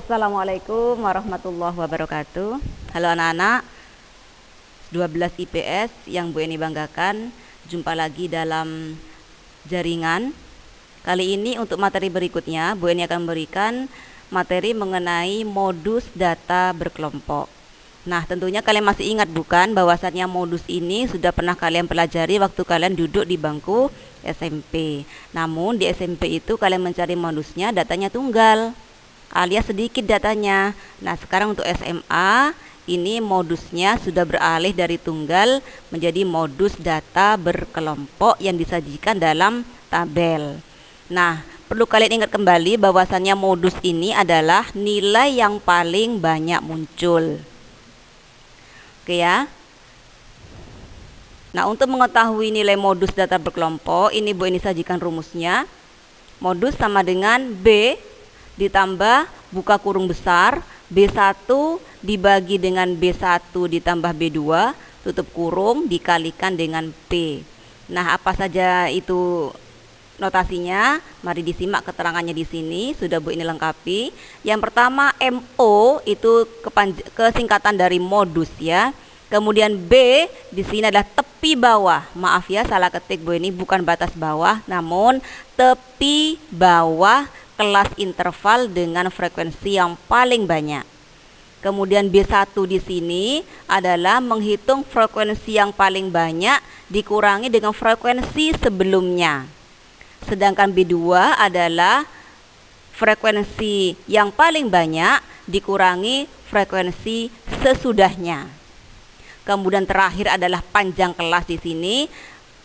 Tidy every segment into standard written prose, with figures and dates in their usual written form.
Assalamualaikum warahmatullahi wabarakatuh. Halo anak-anak 12 IPS yang Bu Eni banggakan. Jumpa lagi dalam jaringan. Kali ini untuk materi berikutnya Bu Eni akan memberikan materi mengenai modus data berkelompok. Nah, tentunya kalian masih ingat bukan bahwasannya modus ini sudah pernah kalian pelajari waktu kalian duduk di bangku SMP. Namun di SMP itu kalian mencari modusnya datanya tunggal alias sedikit datanya. Nah, sekarang untuk SMA ini modusnya sudah beralih dari tunggal menjadi modus data berkelompok yang disajikan dalam tabel. Nah, perlu kalian ingat kembali bahwasannya modus ini adalah nilai yang paling banyak muncul. Oke ya. Nah, untuk mengetahui nilai modus data berkelompok, ini Bu Eni sajikan rumusnya. Modus sama dengan B ditambah buka kurung besar B1 dibagi dengan B1 ditambah B2 tutup kurung dikalikan dengan P. Nah, apa saja itu notasinya? Mari disimak keterangannya di sini, sudah Bu ini lengkapi. Yang pertama MO itu kesingkatan dari modus ya. Kemudian B di sini adalah tepi bawah. Maaf ya, salah ketik Bu ini, bukan batas bawah namun tepi bawah kelas interval dengan frekuensi yang paling banyak. Kemudian B1 di sini adalah menghitung frekuensi yang paling banyak dikurangi dengan frekuensi sebelumnya. Sedangkan B2 adalah frekuensi yang paling banyak dikurangi frekuensi sesudahnya. Kemudian terakhir adalah panjang kelas di sini.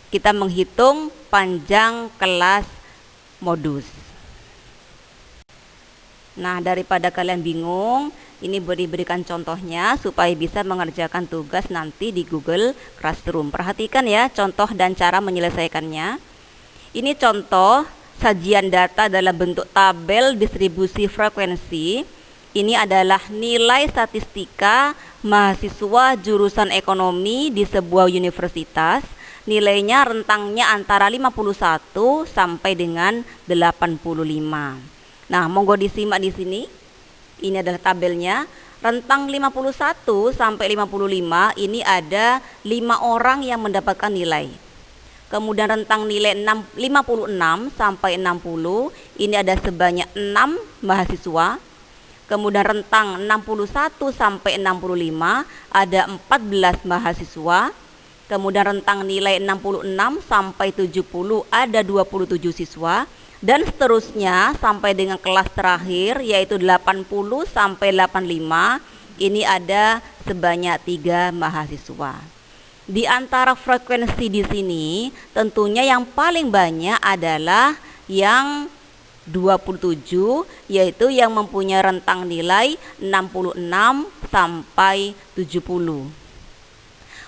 Kita menghitung panjang kelas modus. Nah, daripada kalian bingung, ini diberikan contohnya supaya bisa mengerjakan tugas nanti di Google Classroom. Perhatikan ya contoh dan cara menyelesaikannya. Ini contoh sajian data dalam bentuk tabel distribusi frekuensi. Ini adalah nilai statistika mahasiswa jurusan ekonomi di sebuah universitas. Nilainya rentangnya antara 51 sampai dengan 85. Nah, monggo disimak di sini. Ini adalah tabelnya. Rentang 51 sampai 55 ini ada 5 orang yang mendapatkan nilai. Kemudian rentang nilai 56 sampai 60 ini ada sebanyak 6 mahasiswa. Kemudian rentang 61 sampai 65 ada 14 mahasiswa. Kemudian rentang nilai 66 sampai 70 ada 27 siswa. Dan seterusnya sampai dengan kelas terakhir yaitu 80 sampai 85 ini ada sebanyak 3 mahasiswa. Di antara frekuensi di sini tentunya yang paling banyak adalah yang 27 yaitu yang mempunyai rentang nilai 66 sampai 70.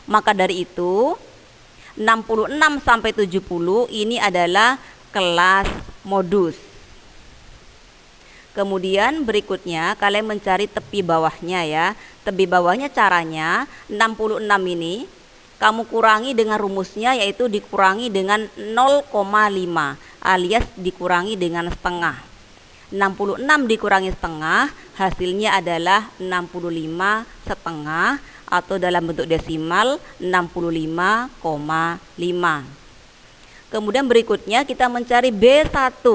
Maka dari itu 66 sampai 70 ini adalah kelas modus. Kemudian berikutnya kalian mencari tepi bawahnya ya. Tepi bawahnya caranya 66 ini kamu kurangi dengan rumusnya yaitu dikurangi dengan 0,5 alias dikurangi dengan setengah. 66 dikurangi setengah hasilnya adalah 65 setengah atau dalam bentuk desimal 65,5. Kemudian berikutnya kita mencari B1.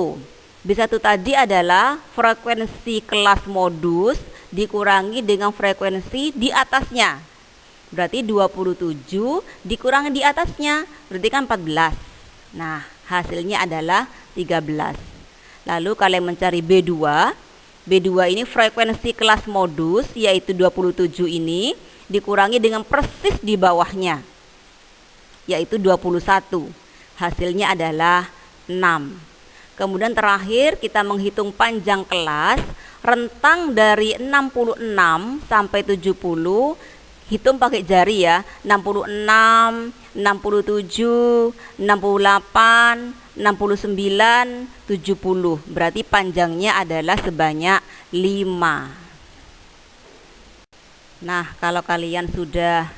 B1 tadi adalah frekuensi kelas modus dikurangi dengan frekuensi di atasnya. Berarti 27 dikurangi di atasnya, berarti kan 14. Nah, hasilnya adalah 13. Lalu kalian mencari B2. B2 ini frekuensi kelas modus yaitu 27 ini dikurangi dengan persis di bawahnya yaitu 21. Hasilnya adalah 6. Kemudian terakhir kita menghitung panjang kelas. Rentang dari 66 sampai 70 hitung pakai jari ya. 66, 67, 68, 69, 70. Berarti panjangnya adalah sebanyak 5. Nah, kalau kalian sudah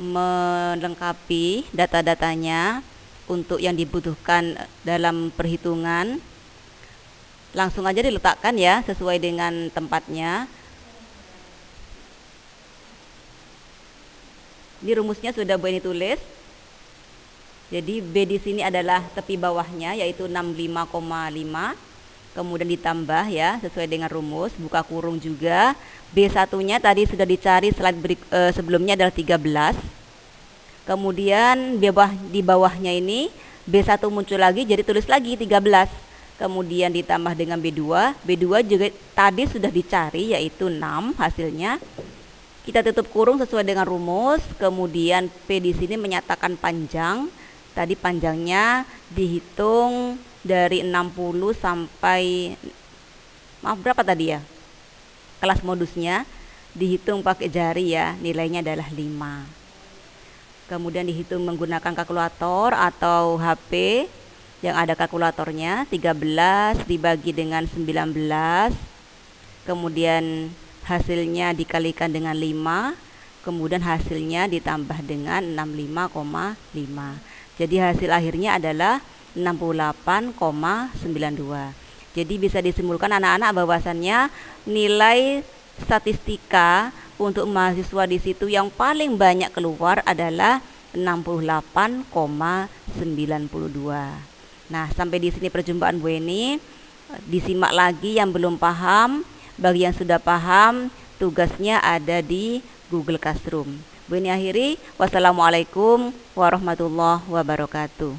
melengkapi data-datanya untuk yang dibutuhkan dalam perhitungan, Langsung aja diletakkan ya sesuai dengan tempatnya. Ini rumusnya sudah Bu Eni tulis. Jadi B di sini adalah tepi bawahnya yaitu 65,5. Kemudian ditambah ya sesuai dengan rumus, buka kurung juga. B1-nya tadi sudah dicari slide sebelumnya adalah 13. Kemudian di bawahnya ini B1 muncul lagi, jadi tulis lagi 13. Kemudian ditambah dengan B2. B2 juga tadi sudah dicari yaitu 6 hasilnya. Kita tutup kurung sesuai dengan rumus. Kemudian P di sini menyatakan panjang. Tadi panjangnya dihitung dari 60 sampai berapa tadi ya? Kelas modusnya dihitung pakai jari ya, nilainya adalah 5. Kemudian dihitung menggunakan kalkulator atau HP yang ada kalkulatornya. 13 dibagi dengan 19. Kemudian hasilnya dikalikan dengan 5. Kemudian hasilnya ditambah dengan 65,5. Jadi hasil akhirnya adalah 68,92. Jadi bisa disimpulkan anak-anak bahwasannya nilai statistika untuk mahasiswa di situ yang paling banyak keluar adalah 68,92. Nah, sampai di sini perjumpaan Bu Eni. Disimak lagi yang belum paham. Bagi yang sudah paham, tugasnya ada di Google Classroom. Bu Eni akhiri, wassalamualaikum warahmatullahi wabarakatuh.